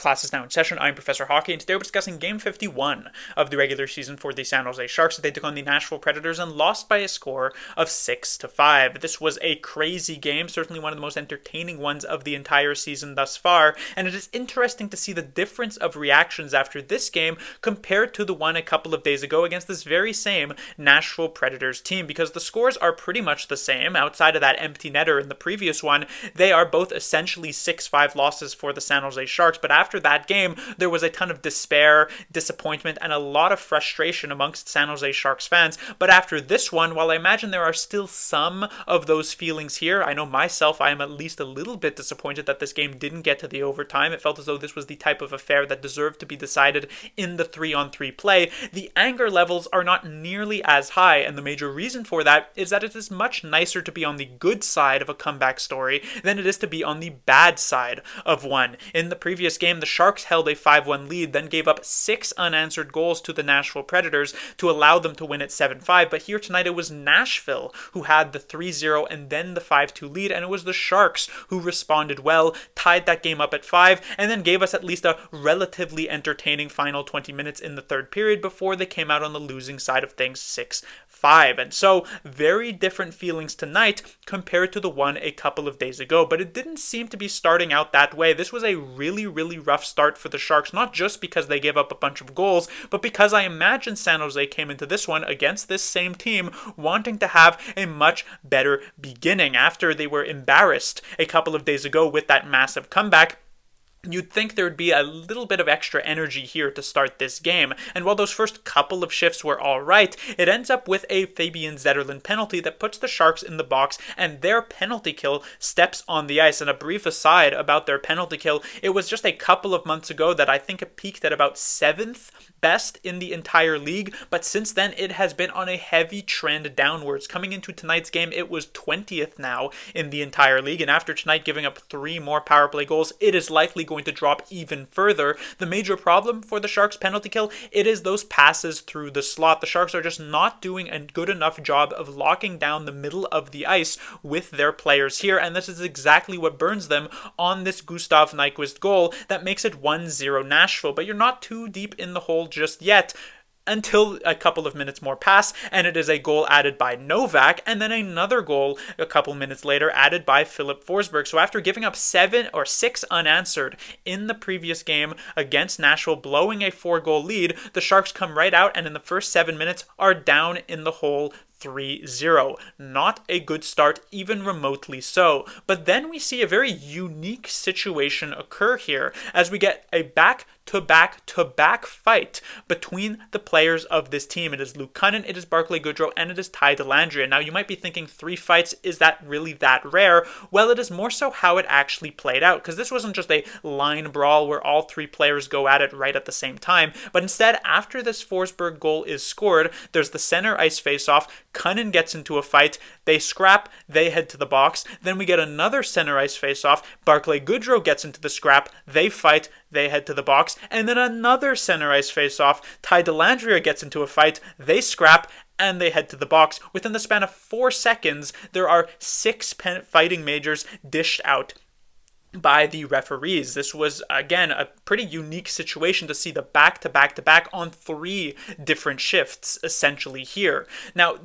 Class is now in session. I'm Professor Hockey, and today we're discussing Game 51 of the regular season for the San Jose Sharks. They took on the Nashville Predators and lost by a score of 6-5. This was a crazy game, certainly one of the most entertaining ones of the entire season thus far, and it is interesting to see the difference of reactions after this game compared to the one a couple of days ago against this very same Nashville Predators team, because the scores are pretty much the same. Outside of that empty netter in the previous one, they are both essentially 6-5 losses for the San Jose Sharks, but after that game, there was a ton of despair, disappointment, and a lot of frustration amongst San Jose Sharks fans. But after this one, while I imagine there are still some of those feelings here, I know myself, I am at least a little bit disappointed that this game didn't get to the overtime. It felt as though this was the type of affair that deserved to be decided in the 3-on-3 play. The anger levels are not nearly as high, and the major reason for that is that it is much nicer to be on the good side of a comeback story than it is to be on the bad side of one. In the previous game, the Sharks held a 5-1 lead, then gave up 6 unanswered goals to the Nashville Predators to allow them to win at 7-5. But here tonight, it was Nashville who had the 3-0 and then the 5-2 lead, and it was the Sharks who responded well, tied that game up at 5, and then gave us at least a relatively entertaining final 20 minutes in the third period before they came out on the losing side of things 6-5. And so, very different feelings tonight compared to the one a couple of days ago, but it didn't seem to be starting out that way. This was a really rough start for the Sharks, not just because they gave up a bunch of goals, but because I imagine San Jose came into this one against this same team wanting to have a much better beginning. After they were embarrassed a couple of days ago with that massive comeback, you'd think there would be a little bit of extra energy here to start this game. And while those first couple of shifts were alright, it ends up with a Fabian Zetterlund penalty that puts the Sharks in the box, and their penalty kill steps on the ice. And a brief aside about their penalty kill, it was just a couple of months ago that I think it peaked at about 7th best in the entire league, but since then it has been on a heavy trend downwards. Coming into tonight's game, it was 20th now in the entire league, and after tonight giving up 3 more power play goals, it is likely going to drop even further. The major problem for the Sharks penalty kill, it is those passes through the slot. The Sharks are just not doing a good enough job of locking down the middle of the ice with their players here, and this is exactly what burns them on this Gustav Nyquist goal that makes it 1-0 Nashville. But you're not too deep in the hole just yet, until a couple of minutes more pass, and it is a goal added by Novak, and then another goal a couple minutes later added by Philip Forsberg. So after giving up 7 or 6 unanswered in the previous game against Nashville, blowing a 4-goal lead, the Sharks come right out and in the first 7 minutes are down in the hole 3-0. Not a good start, even remotely so. But then we see a very unique situation occur here as we get a back-to-back fight between the players of this team. It is Luke Cunnin, it is Barclay Goodrow, and it is Ty Dellandrea. Now you might be thinking 3 fights, is that really that rare? Well, it is more so how it actually played out, because this wasn't just a line brawl where all 3 players go at it right at the same time, but instead after this Forsberg goal is scored, there's the center ice face-off. Cunnin gets into a fight, they scrap, they head to the box, then we get another center ice face-off, Barclay Goodrow gets into the scrap, they fight, they head to the box, and then another center ice face-off, Ty Dellandrea gets into a fight, they scrap, and they head to the box. Within the span of 4 seconds, there are 6 fighting majors dished out by the referees. This was, again, a pretty unique situation to see the back-to-back on 3 different shifts, essentially, here. Now,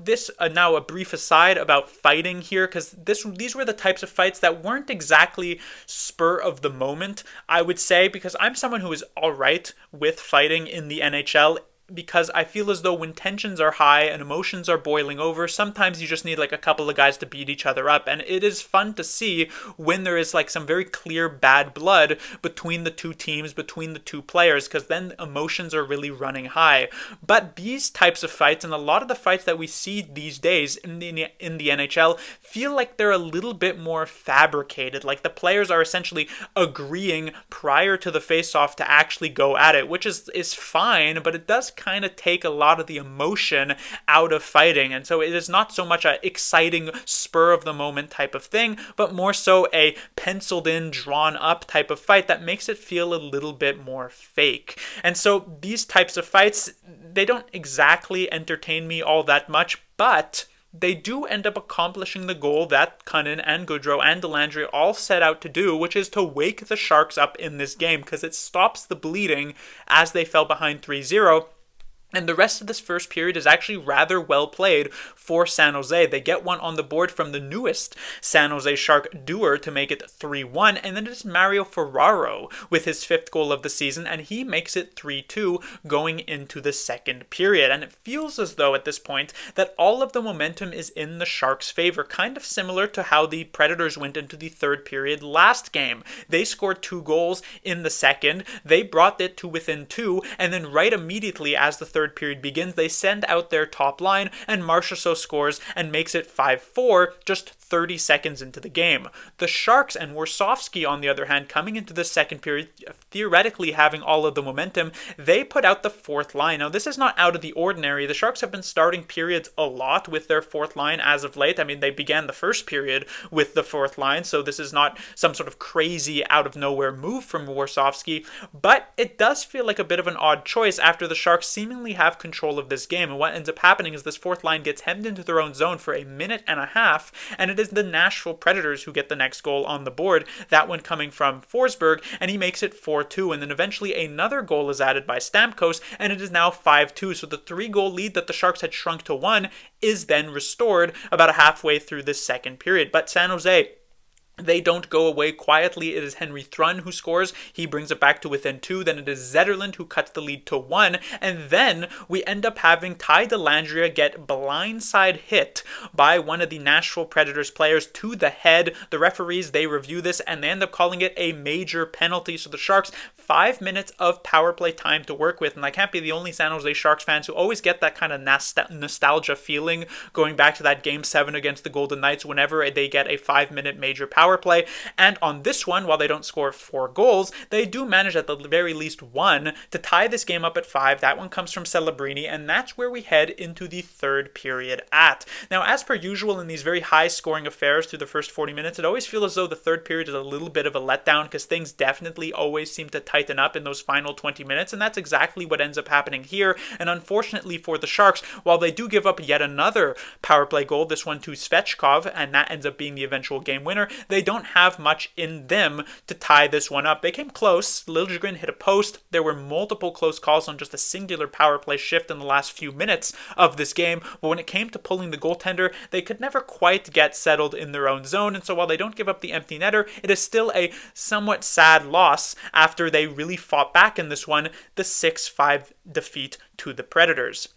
now a brief aside about fighting here, because these were the types of fights that weren't exactly spur of the moment, I would say, because I'm someone who is alright with fighting in the NHL, because I feel as though when tensions are high and emotions are boiling over, sometimes you just need like a couple of guys to beat each other up, and it is fun to see when there is like some very clear bad blood between the 2 teams, between the 2 players, because then emotions are really running high. But these types of fights, and a lot of the fights that we see these days in the NHL, feel like they're a little bit more fabricated, like the players are essentially agreeing prior to the face-off to actually go at it, which is fine, but it does kind of take a lot of the emotion out of fighting. And so it is not so much a exciting spur of the moment type of thing, but more so a penciled in, drawn up type of fight that makes it feel a little bit more fake. And so these types of fights, they don't exactly entertain me all that much, but they do end up accomplishing the goal that Cunnin and Goodrow and Dellandrea all set out to do, which is to wake the Sharks up in this game because it stops the bleeding as they fell behind 3-0. And the rest of this first period is actually rather well played for San Jose. They get one on the board from the newest San Jose Shark doer to make it 3-1. And then it is Mario Ferraro with his 5th goal of the season, and he makes it 3-2 going into the second period. And it feels as though at this point that all of the momentum is in the Sharks' favor, kind of similar to how the Predators went into the third period last game. They scored 2 goals in the second. They brought it to within 2, and then right immediately as the third period begins, they send out their top line, and Marchessault scores and makes it 5-4 just 30 seconds into the game. The Sharks and Warsofsky, on the other hand, coming into the second period, theoretically having all of the momentum, they put out the 4th line. Now, this is not out of the ordinary. The Sharks have been starting periods a lot with their 4th line as of late. I mean, they began the first period with the 4th line, so this is not some sort of crazy out-of-nowhere move from Warsofsky, but it does feel like a bit of an odd choice after the Sharks seemingly have control of this game. And what ends up happening is this 4th line gets hemmed into their own zone for a minute and a half, and it is the Nashville Predators who get the next goal on the board, that one coming from Forsberg, and he makes it 4-2, and then eventually another goal is added by Stamkos, and it is now 5-2, so the 3-goal lead that the Sharks had shrunk to 1 is then restored about halfway through this second period. But San Jose, they don't go away quietly. It is Henry Thrun who scores. He brings it back to within 2. Then it is Zetterlund who cuts the lead to 1. And then we end up having Ty Dellandrea get blindside hit by one of the Nashville Predators players to the head. The referees, they review this and they end up calling it a major penalty. So the Sharks, 5 minutes of power play time to work with. And I can't be the only San Jose Sharks fans who always get that kind of nostalgia feeling going back to that Game 7 against the Golden Knights whenever they get a 5-minute major power play. And on this one, while they don't score 4 goals, they do manage at the very least 1 to tie this game up at 5. That one comes from Celebrini, and that's where we head into the third period at. Now, as per usual in these very high-scoring affairs through the first 40 minutes, it always feels as though the third period is a little bit of a letdown because things definitely always seem to tighten up in those final 20 minutes, and that's exactly what ends up happening here. And unfortunately for the Sharks, while they do give up yet another power play goal, this one to Svechkov, and that ends up being the eventual game winner, they don't have much in them to tie this one up. They came close. Liljegren hit a post. There were multiple close calls on just a singular power play shift in the last few minutes of this game, but when it came to pulling the goaltender, they could never quite get settled in their own zone, and so while they don't give up the empty netter, it is still a somewhat sad loss after they really fought back in this one, the 6-5 defeat to the Predators.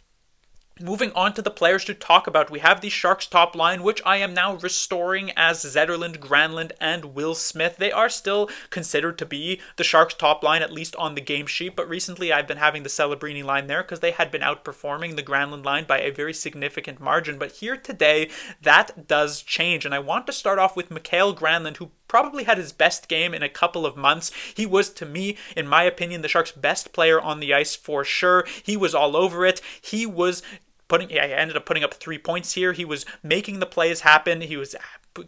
Moving on to the players to talk about, we have the Sharks top line, which I am now restoring as Zetterlund, Granlund, and Will Smith. They are still considered to be the Sharks top line, at least on the game sheet, but recently I've been having the Celebrini line there because they had been outperforming the Granlund line by a very significant margin. But here today, that does change, and I want to start off with Mikael Granlund, who probably had his best game in a couple of months. He was, to me, in my opinion, the Sharks' best player on the ice for sure. He was all over it. He ended up putting up 3 points here. He was making the plays happen. He was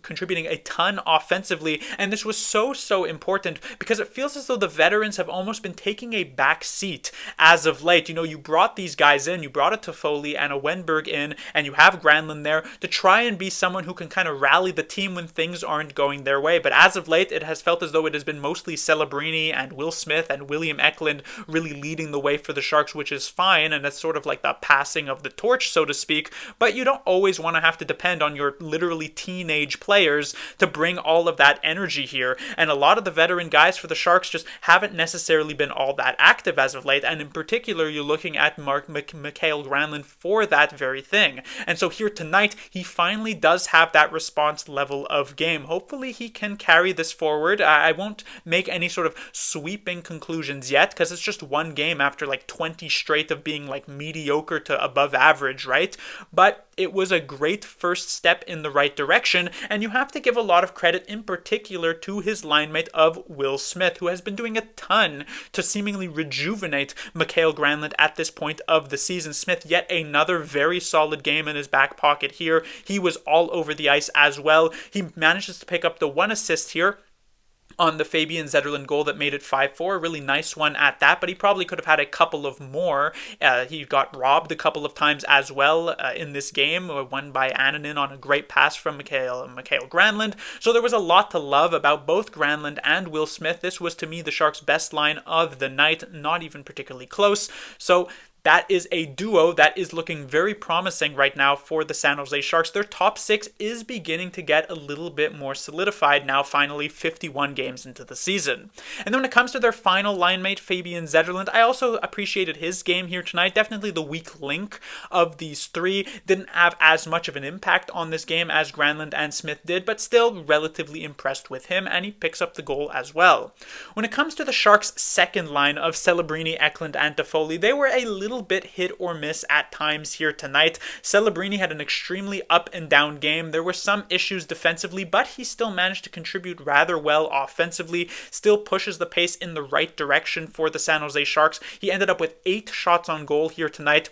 contributing a ton offensively, and this was so important because it feels as though the veterans have almost been taking a back seat as of late. You know, you brought these guys in, you brought a Toffoli and a Wenberg in, and you have Granlund there to try and be someone who can kind of rally the team when things aren't going their way. But as of late, it has felt as though it has been mostly Celebrini and Will Smith and William Eklund really leading the way for the Sharks, which is fine, and that's sort of like the passing of the torch, so to speak. But you don't always want to have to depend on your literally teenage players to bring all of that energy here, and a lot of the veteran guys for the Sharks just haven't necessarily been all that active as of late, and in particular you're looking at Mikael Granlund for that very thing. And so here tonight he finally does have that response level of game. Hopefully he can carry this forward. I won't make any sort of sweeping conclusions yet because it's just one game after like 20 straight of being like mediocre to above average, right? But it was a great first step in the right direction, and you have to give a lot of credit in particular to his line mate of Will Smith, who has been doing a ton to seemingly rejuvenate Mikael Granlund at this point of the season. Smith, yet another very solid game in his back pocket here. He was all over the ice as well. He manages to pick up the 1 assist here. on the Fabian Zetterlund goal that made it 5-4. A really nice one at that, but he probably could have had a couple of more. He got robbed a couple of times as well in this game, one by Annunen on a great pass from Mikael Granlund. So there was a lot to love about both Granlund and Will Smith. This was, to me, the Sharks' best line of the night, not even particularly close. So that is a duo that is looking very promising right now for the San Jose Sharks. Their top six is beginning to get a little bit more solidified now, finally 51 games into the season. And then when it comes to their final line mate, Fabian Zetterlund, I also appreciated his game here tonight. Definitely the weak link of these three. Didn't have as much of an impact on this game as Granlund and Smith did, but still relatively impressed with him, and he picks up the goal as well. When it comes to the Sharks' second line of Celebrini, Eklund, and Toffoli, they were a little bit hit or miss at times here tonight. Celebrini had an extremely up and down game. There were some issues defensively, but he still managed to contribute rather well offensively, still pushes the pace in the right direction for the San Jose Sharks. He ended up with 8 shots on goal here tonight.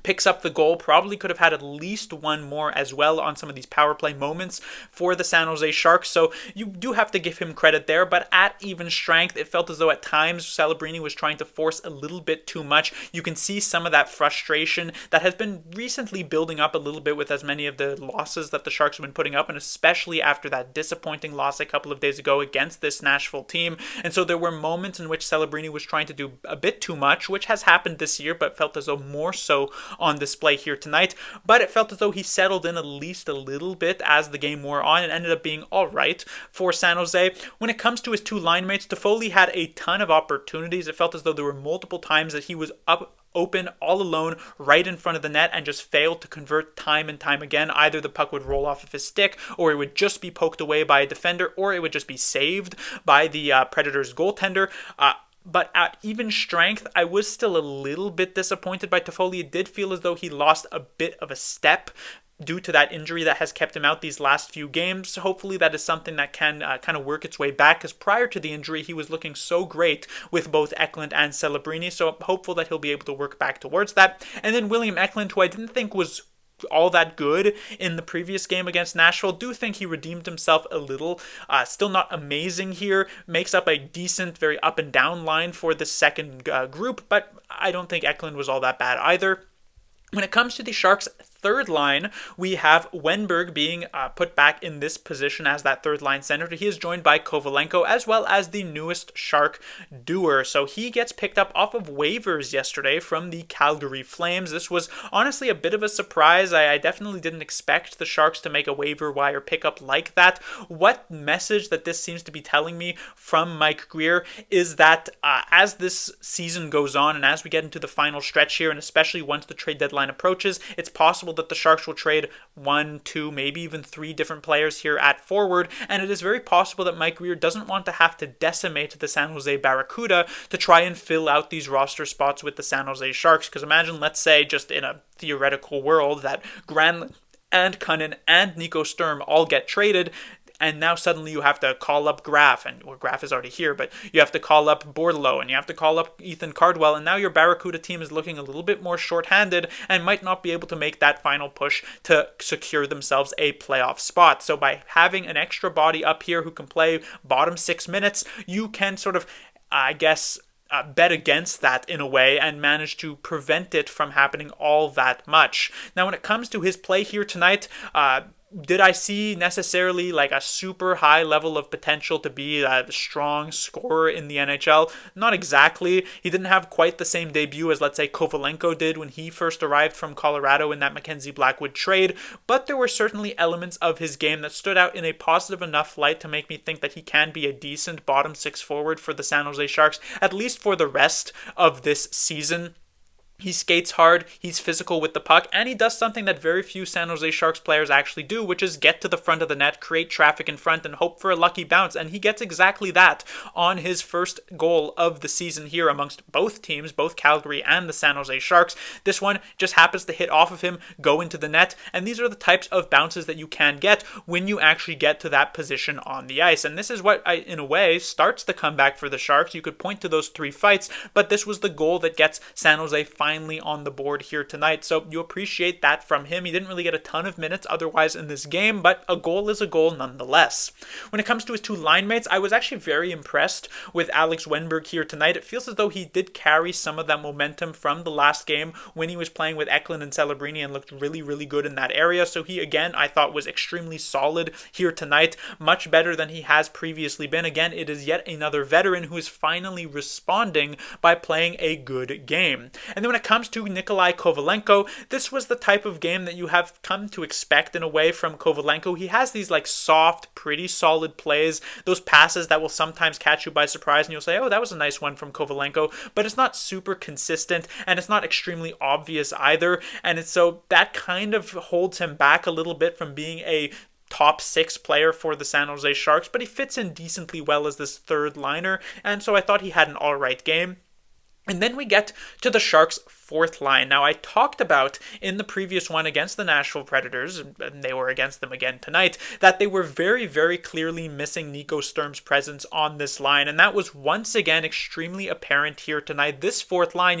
Picks up the goal, probably could have had at least one more as well on some of these power play moments for the San Jose Sharks, so you do have to give him credit there, but at even strength, it felt as though at times Celebrini was trying to force a little bit too much. You can see some of that frustration that has been recently building up a little bit with as many of the losses that the Sharks have been putting up, and especially after that disappointing loss a couple of days ago against this Nashville team. And so there were moments in which Celebrini was trying to do a bit too much, which has happened this year, but felt as though more so on display here tonight. But it felt as though he settled in at least a little bit as the game wore on and ended up being all right for San Jose. When it comes to his two line mates, Toffoli had a ton of opportunities. It felt as though there were multiple times that he was open all alone right in front of the net and just failed to convert time and time again. Either the puck would roll off of his stick, or it would just be poked away by a defender, or it would just be saved by the Predators goaltender. But at even strength, I was still a little bit disappointed by Toffoli. It did feel as though he lost a bit of a step due to that injury that has kept him out these last few games. Hopefully that is something that can kind of work its way back, because prior to the injury, he was looking so great with both Eklund and Celebrini, so I'm hopeful that he'll be able to work back towards that. And then William Eklund, who I didn't think was all that good in the previous game against Nashville. Do think he redeemed himself a little. Still not amazing here. Makes up a decent, very up and down line for the second group, but I don't think Eklund was all that bad either. When it comes to the Sharks' third line, we have Wenberg being put back in this position as that third line center. He is joined by Kovalenko, as well as the newest Shark Dewar. So he gets picked up off of waivers yesterday from the Calgary Flames. This was honestly a bit of a surprise. I definitely didn't expect the Sharks to make a waiver wire pickup like that. What message that this seems to be telling me from Mike Greer is that as this season goes on and as we get into the final stretch here, and especially once the trade deadline approaches, it's possible that the Sharks will trade 1, 2, maybe even 3 different players here at forward, and it is very possible that Mike Greer doesn't want to have to decimate the San Jose Barracuda to try and fill out these roster spots with the San Jose Sharks, because imagine, let's say, just in a theoretical world, that Granlund and Cunnin and Nico Sturm all get traded, and now suddenly you have to call up Graf, Graf is already here, but you have to call up Bordelot, and you have to call up Ethan Cardwell, and now your Barracuda team is looking a little bit more shorthanded and might not be able to make that final push to secure themselves a playoff spot. So by having an extra body up here who can play bottom 6 minutes, you can sort of, bet against that in a way and manage to prevent it from happening all that much. Now, when it comes to his play here tonight, did I see necessarily like a super high level of potential to be a strong scorer in the NHL? Not exactly. He didn't have quite the same debut as, let's say, Kovalenko did when he first arrived from Colorado in that Mackenzie Blackwood trade, but there were certainly elements of his game that stood out in a positive enough light to make me think that he can be a decent bottom 6 forward for the San Jose Sharks, at least for the rest of this season. He skates hard, he's physical with the puck, and he does something that very few San Jose Sharks players actually do, which is get to the front of the net, create traffic in front, and hope for a lucky bounce. And he gets exactly that on his first goal of the season here amongst both teams, both Calgary and the San Jose Sharks. This one just happens to hit off of him, go into the net, and these are the types of bounces that you can get when you actually get to that position on the ice. And this is what, in a way, starts the comeback for the Sharks. You could point to those 3 fights, but this was the goal that gets San Jose finally finally on the board here tonight. So you appreciate that from him. He didn't really get a ton of minutes otherwise in this game, but a goal is a goal nonetheless. When it comes to his two line mates, I was actually very impressed with Alex Wennberg here tonight. It feels as though he did carry some of that momentum from the last game when he was playing with Eklund and Celebrini and looked really, really good in that area. So he, again, I thought was extremely solid here tonight, much better than he has previously been. Again, it is yet another veteran who is finally responding by playing a good game. And then when it comes to Nikolai Kovalenko, this was the type of game that you have come to expect in a way from Kovalenko. He has these like soft, pretty solid plays, those passes that will sometimes catch you by surprise and you'll say, oh, that was a nice one from Kovalenko, but it's not super consistent and it's not extremely obvious either. And it's so that kind of holds him back a little bit from being a top 6 player for the San Jose Sharks, but he fits in decently well as this third liner, and so I thought he had an alright game. And then we get to the Sharks' fourth line. Now, I talked about in the previous one against the Nashville Predators, and they were against them again tonight, that they were very, very clearly missing Nico Sturm's presence on this line, and that was once again extremely apparent here tonight. This fourth line,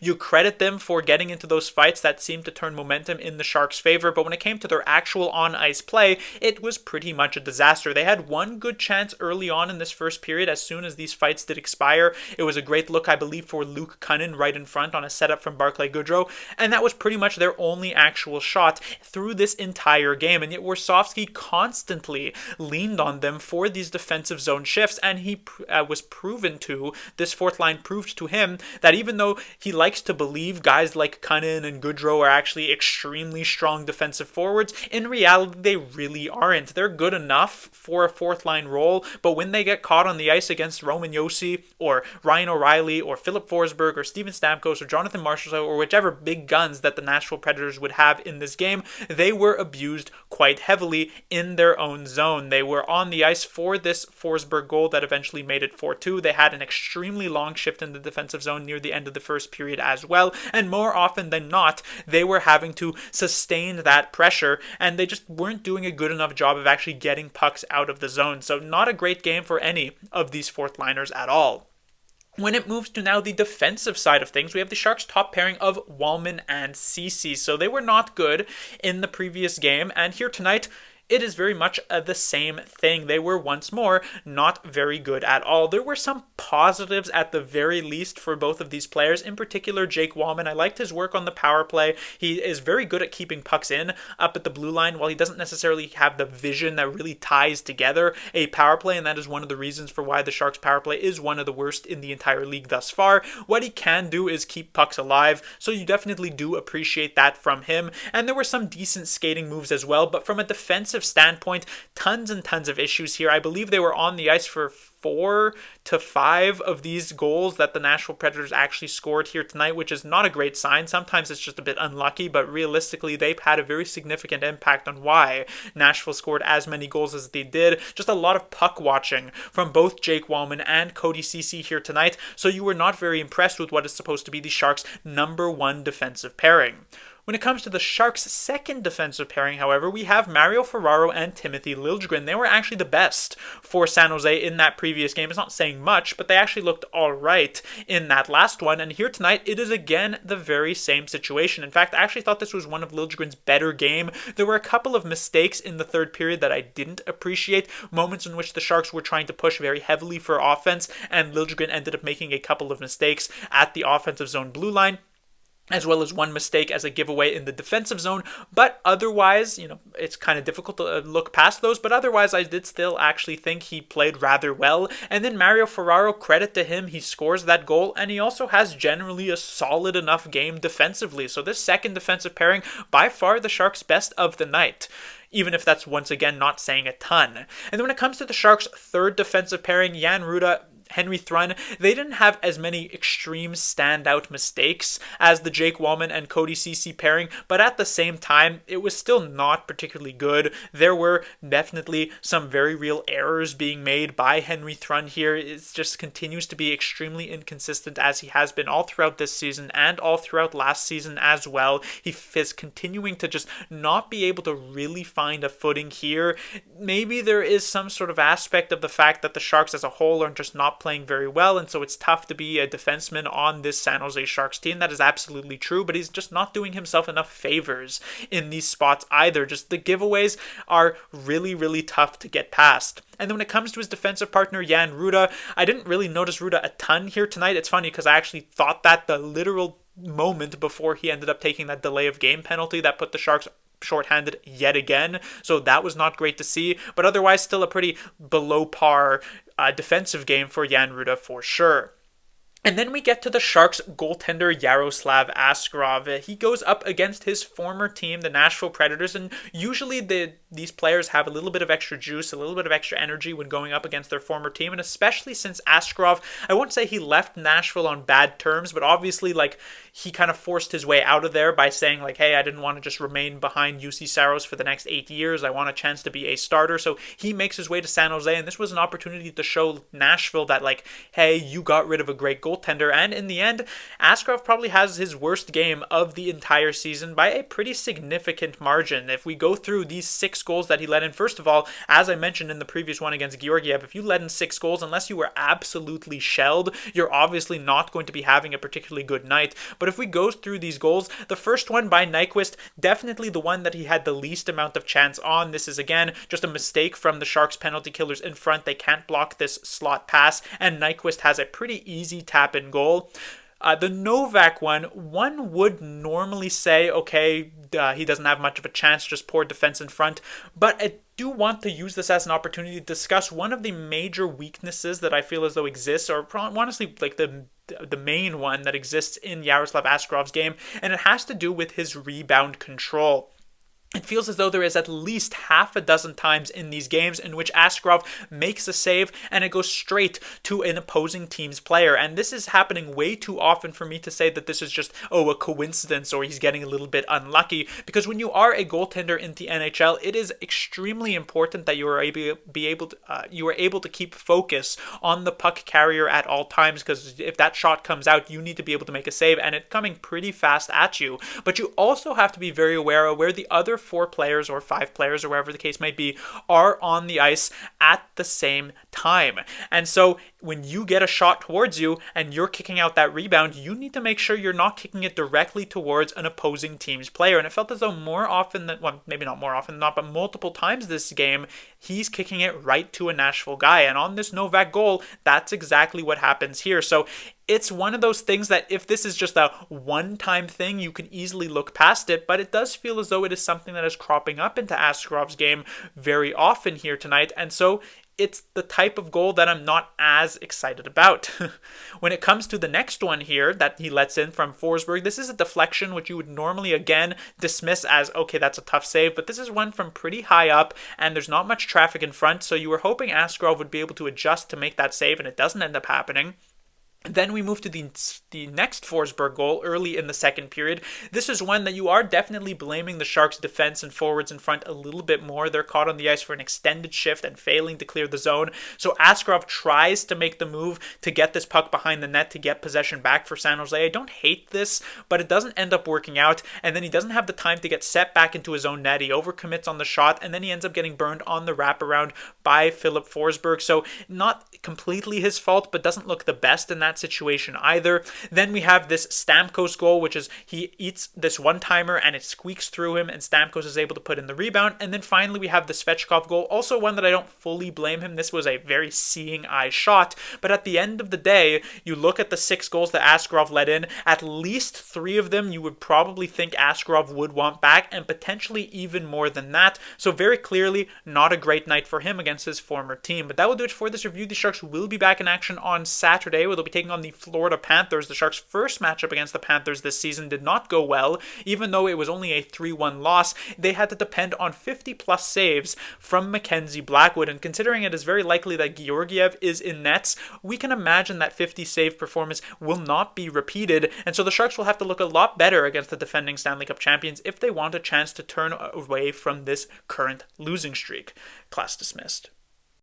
you credit them for getting into those fights that seemed to turn momentum in the Sharks' favor, but when it came to their actual on-ice play, it was pretty much a disaster. They had one good chance early on in this first period as soon as these fights did expire. It was a great look, I believe, for Luke Cunnin right in front on a setup from Barclay Goodrow, and that was pretty much their only actual shot through this entire game. And yet Warsofsky constantly leaned on them for these defensive zone shifts, and he was proven to, this fourth line proved to him that even though he likes to believe guys like Cunnin and Goodrow are actually extremely strong defensive forwards, in reality they really aren't. They're good enough for a fourth line role, but when they get caught on the ice against Roman Josi or Ryan O'Reilly or Philip Forsberg or Steven Stamkos or Jonathan Marchessault or whichever big guns that the Nashville Predators would have in this game, they were abused quite heavily in their own zone. They were on the ice for this Forsberg goal that eventually made it 4-2. They had an extremely long shift in the defensive zone near the end of the first period as well, and more often than not, they were having to sustain that pressure, and they just weren't doing a good enough job of actually getting pucks out of the zone. So not a great game for any of these fourth liners at all. When it moves to now the defensive side of things, we have the Sharks' top pairing of Wallman and Ceci. So they were not good in the previous game, and here tonight, it is very much the same thing. They were once more not very good at all. There were some positives at the very least for both of these players. In particular, Jake Wallman. I liked his work on the power play. He is very good at keeping pucks in up at the blue line, while he doesn't necessarily have the vision that really ties together a power play, and that is one of the reasons for why the Sharks' power play is one of the worst in the entire league thus far. What he can do is keep pucks alive, so you definitely do appreciate that from him. And there were some decent skating moves as well, but from a defensive standpoint, tons and tons of issues here. I believe they were on the ice for 4 to 5 of these goals that the Nashville Predators actually scored here tonight, which is not a great sign. Sometimes it's just a bit unlucky, but realistically, they've had a very significant impact on why Nashville scored as many goals as they did. Just a lot of puck watching from both Jake Wallman and Cody Ceci here tonight, so you were not very impressed with what is supposed to be the Sharks' number 1 defensive pairing. When it comes to the Sharks' second defensive pairing, however, we have Mario Ferraro and Timothy Liljegren. They were actually the best for San Jose in that previous game. It's not saying much, but they actually looked all right in that last one. And here tonight, it is again the very same situation. In fact, I actually thought this was one of Liljegren's better game. There were a couple of mistakes in the third period that I didn't appreciate. Moments in which the Sharks were trying to push very heavily for offense, and Liljegren ended up making a couple of mistakes at the offensive zone blue line, as well as one mistake as a giveaway in the defensive zone. But otherwise, it's kind of difficult to look past those, but otherwise I did still actually think he played rather well. And then Mario Ferraro, credit to him, he scores that goal, and he also has generally a solid enough game defensively. So this second defensive pairing, by far the Sharks' best of the night, even if that's once again not saying a ton. And then when it comes to the Sharks' third defensive pairing, Jan Ruda, Henry Thrun, they didn't have as many extreme standout mistakes as the Jake Wallman and Cody Ceci pairing, but at the same time, it was still not particularly good. There were definitely some very real errors being made by Henry Thrun here. It just continues to be extremely inconsistent, as he has been all throughout this season and all throughout last season as well. He is continuing to just not be able to really find a footing here. Maybe there is some sort of aspect of the fact that the Sharks as a whole are just not playing very well, and so it's tough to be a defenseman on this San Jose Sharks team. That is absolutely true, but he's just not doing himself enough favors in these spots either. Just the giveaways are really, really tough to get past. And then when it comes to his defensive partner, Jan Ruda, I didn't really notice Ruda a ton here tonight. It's funny because I actually thought that the literal moment before he ended up taking that delay of game penalty that put the Sharks shorthanded yet again. So that was not great to see, but otherwise still a pretty below par defensive game for Jan Ruda for sure. And then we get to the Sharks goaltender Yaroslav Askarov. He goes up against his former team, the Nashville Predators, and usually these players have a little bit of extra juice, a little bit of extra energy when going up against their former team, and especially since Askarov, I won't say he left Nashville on bad terms, but obviously he kind of forced his way out of there by saying hey, I didn't want to just remain behind UC Saros for the next 8 years. I want a chance to be a starter. So he makes his way to San Jose, and this was an opportunity to show Nashville that hey, you got rid of a great goaltender. And in the end, Askarov probably has his worst game of the entire season by a pretty significant margin. If we go through these 6 goals that he let in, first of all, as I mentioned in the previous one against Georgiev, if you let in 6 goals, unless you were absolutely shelled, you're obviously not going to be having a particularly good night. But if we go through these goals, the first one by Nyquist, definitely the one that he had the least amount of chance on. This is again just a mistake from the Sharks penalty killers in front. They can't block this slot pass, and Nyquist has a pretty easy tap-in goal. The Novak one would normally say, okay, he doesn't have much of a chance, just poor defense in front, but I do want to use this as an opportunity to discuss one of the major weaknesses that I feel as though exists, or honestly, the main one that exists in Yaroslav Askarov's game, and it has to do with his rebound control. It feels as though there is at least half a dozen times in these games in which Askarov makes a save and it goes straight to an opposing team's player. And this is happening way too often for me to say that this is just, a coincidence or he's getting a little bit unlucky. Because when you are a goaltender in the NHL, it is extremely important that you are able to keep focus on the puck carrier at all times. Because if that shot comes out, you need to be able to make a save, and it's coming pretty fast at you. But you also have to be very aware of where the other 4 players or 5 players or wherever the case might be are on the ice at the same time. And so when you get a shot towards you and you're kicking out that rebound, you need to make sure you're not kicking it directly towards an opposing team's player. And it felt as though more often than, well, maybe not more often than not, but multiple times this game, he's kicking it right to a Nashville guy. And on this Novak goal, that's exactly what happens here. So it's one of those things that if this is just a one-time thing, you can easily look past it, but it does feel as though it is something that is cropping up into Askarov's game very often here tonight, and so it's the type of goal that I'm not as excited about. When it comes to the next one here that he lets in from Forsberg, this is a deflection which you would normally again dismiss as, okay, that's a tough save, but this is one from pretty high up and there's not much traffic in front, so you were hoping Askarov would be able to adjust to make that save, and it doesn't end up happening. Then we move to the next Forsberg goal early in the second period. This is one that you are definitely blaming the Sharks' defense and forwards in front a little bit more. They're caught on the ice for an extended shift and failing to clear the zone. So Askarov tries to make the move to get this puck behind the net to get possession back for San Jose. I don't hate this, but it doesn't end up working out. And then he doesn't have the time to get set back into his own net. He overcommits on the shot, and then he ends up getting burned on the wraparound by Philip Forsberg. So not completely his fault, but doesn't look the best in that situation either. Then we have this Stamkos goal, which is he eats this one-timer and it squeaks through him, and Stamkos is able to put in the rebound. And then finally we have the Svechkov goal, also one that I don't fully blame him. This was a very seeing eye shot, but at the end of the day, you look at the 6 goals that Askarov let in, at least 3 of them you would probably think Askarov would want back, and potentially even more than that. So very clearly not a great night for him against his former team. But that will do it for this review. The Sharks will be back in action on Saturday, where they'll be taking on the Florida Panthers. The Sharks' first matchup against the Panthers this season did not go well. Even though it was only a 3-1 loss, they had to depend on 50-plus saves from Mackenzie Blackwood, and considering it is very likely that Georgiev is in nets, we can imagine that 50-save performance will not be repeated, and so the Sharks will have to look a lot better against the defending Stanley Cup champions if they want a chance to turn away from this current losing streak. Class dismissed.